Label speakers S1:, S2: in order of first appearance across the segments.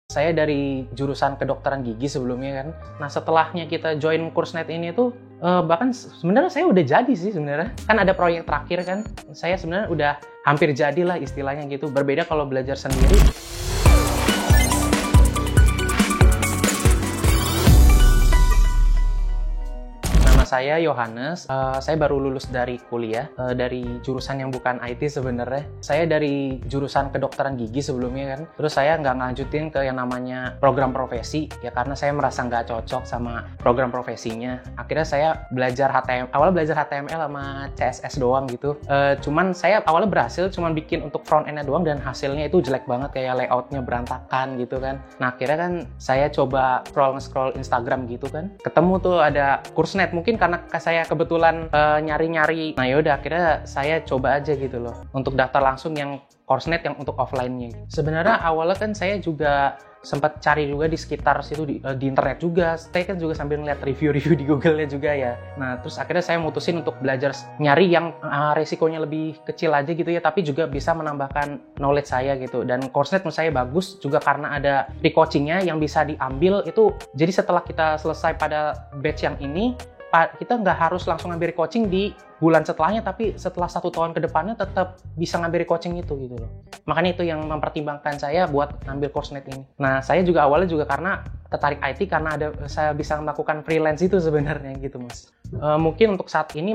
S1: Saya dari jurusan kedokteran gigi sebelumnya kan. Nah setelahnya kita join Kursnet ini tuh bahkan sebenarnya saya udah jadi sih sebenarnya. Kan ada proyek terakhir kan. Saya sebenarnya udah hampir jadilah istilahnya gitu. Berbeda kalau belajar sendiri. Saya Yohanes, saya baru lulus dari kuliah, dari jurusan yang bukan IT sebenarnya. Saya dari jurusan kedokteran gigi sebelumnya kan, terus saya nggak ngajutin ke yang namanya program profesi, ya karena saya merasa nggak cocok sama program profesinya. Akhirnya saya belajar HTML, awalnya belajar HTML sama CSS doang gitu. Cuman saya awalnya berhasil, cuman bikin untuk front end-nya doang dan hasilnya itu jelek banget, kayak layoutnya berantakan gitu kan. Nah akhirnya kan saya coba scroll Instagram gitu kan, ketemu tuh ada Kursnet, mungkin karena saya kebetulan nyari-nyari. Nah yaudah akhirnya saya coba aja gitu loh untuk daftar langsung yang Kursnet yang untuk offline-nya. Sebenarnya awalnya kan saya juga sempat cari juga di sekitar situ di internet juga. Saya kan juga sambil ngeliat review-review di Google-nya juga ya. Nah terus akhirnya saya mutusin untuk belajar nyari yang resikonya lebih kecil aja gitu ya, tapi juga bisa menambahkan knowledge saya gitu. Dan Kursnet menurut saya bagus juga karena ada pre-coaching-nya yang bisa diambil itu. Jadi setelah kita selesai pada batch yang ini, kita nggak harus langsung ngambil coaching di bulan setelahnya, tapi setelah 1 tahun ke depannya tetap bisa ngambil coaching itu gitu loh. Makanya itu yang mempertimbangkan saya buat ngambil Kursnet ini. Nah saya juga awalnya juga karena tertarik IT karena saya bisa melakukan freelance itu sebenarnya gitu mas. Mungkin untuk saat ini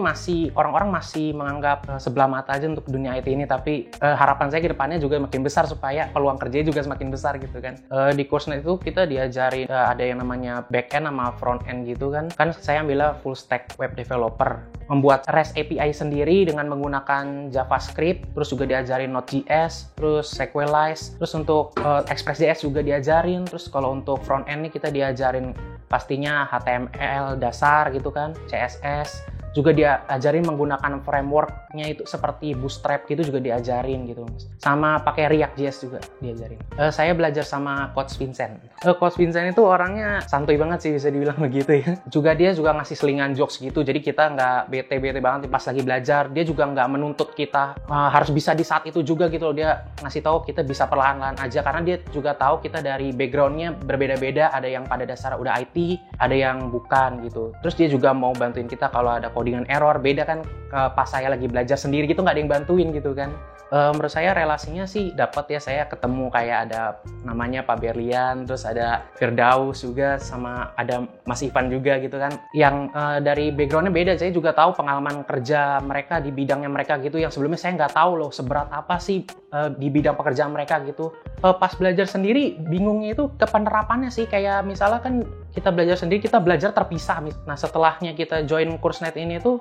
S1: orang-orang masih menganggap sebelah mata aja untuk dunia IT ini, tapi harapan saya ke depannya juga makin besar supaya peluang kerja juga semakin besar gitu kan. Di Kursnet itu kita diajarin ada yang namanya back end sama front end gitu kan. Kan saya ambilnya full stack web developer, membuat REST API sendiri dengan menggunakan JavaScript, terus juga diajarin Node.js, terus Sequelize, terus untuk Express.js juga diajarin, terus kalau untuk front end nih kita diajarin pastinya HTML dasar gitu kan, CSS, juga diajarin menggunakan framework-nya itu seperti Bootstrap gitu juga diajarin gitu mas. Sama pakai React.js juga diajarin. Saya belajar sama Coach Vincent. Coach Vincent itu orangnya santuy banget sih bisa dibilang begitu ya. Dia juga ngasih selingan jokes gitu, jadi kita nggak bete-bete banget pas lagi belajar. Dia juga nggak menuntut kita harus bisa di saat itu juga gitu loh. Dia ngasih tahu kita bisa perlahan-lahan aja karena dia juga tahu kita dari background-nya berbeda-beda. Ada yang pada dasar udah IT, ada yang bukan gitu. Terus dia juga mau bantuin kita kalau ada dengan error. Beda kan pas saya lagi belajar sendiri gitu nggak ada yang bantuin gitu kan. Menurut saya relasinya sih dapat ya, saya ketemu kayak ada namanya Pak Berlian, terus ada Firdaus juga, sama ada Mas Ivan juga gitu kan, yang dari backgroundnya beda. Saya juga tahu pengalaman kerja mereka di bidangnya mereka gitu, yang sebelumnya saya nggak tahu loh seberat apa sih di bidang pekerjaan mereka gitu. Pas belajar sendiri bingungnya itu ke penerapannya sih, kayak misalnya kan kita belajar sendiri, kita belajar terpisah. Nah setelahnya kita join Kursnet ini tuh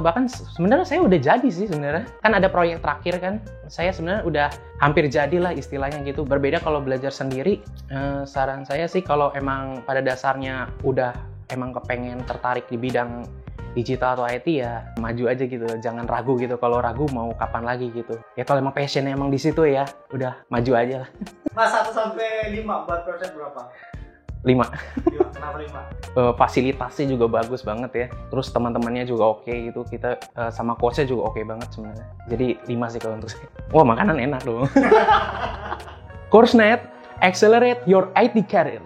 S1: bahkan sebenarnya saya udah jadi sih sebenarnya. Kan ada proyek terakhir kan, saya sebenarnya udah hampir jadilah istilahnya gitu. Berbeda kalau belajar sendiri, saran saya sih kalau emang pada dasarnya udah emang kepengen tertarik di bidang digital atau IT ya maju aja gitu, jangan ragu gitu. Kalau ragu mau kapan lagi gitu ya, kalau emang passionnya emang di situ ya udah maju aja lah.
S2: Mas 1 sampai 5 buat proses berapa?
S1: 5.
S2: Kenapa 5?
S1: Fasilitasnya juga bagus banget ya, terus teman-temannya juga oke gitu, kita sama coachnya juga oke banget sebenarnya. Jadi 5 sih kalau untuk saya. Wah makanan enak dong. Kursnet, accelerate your IT career.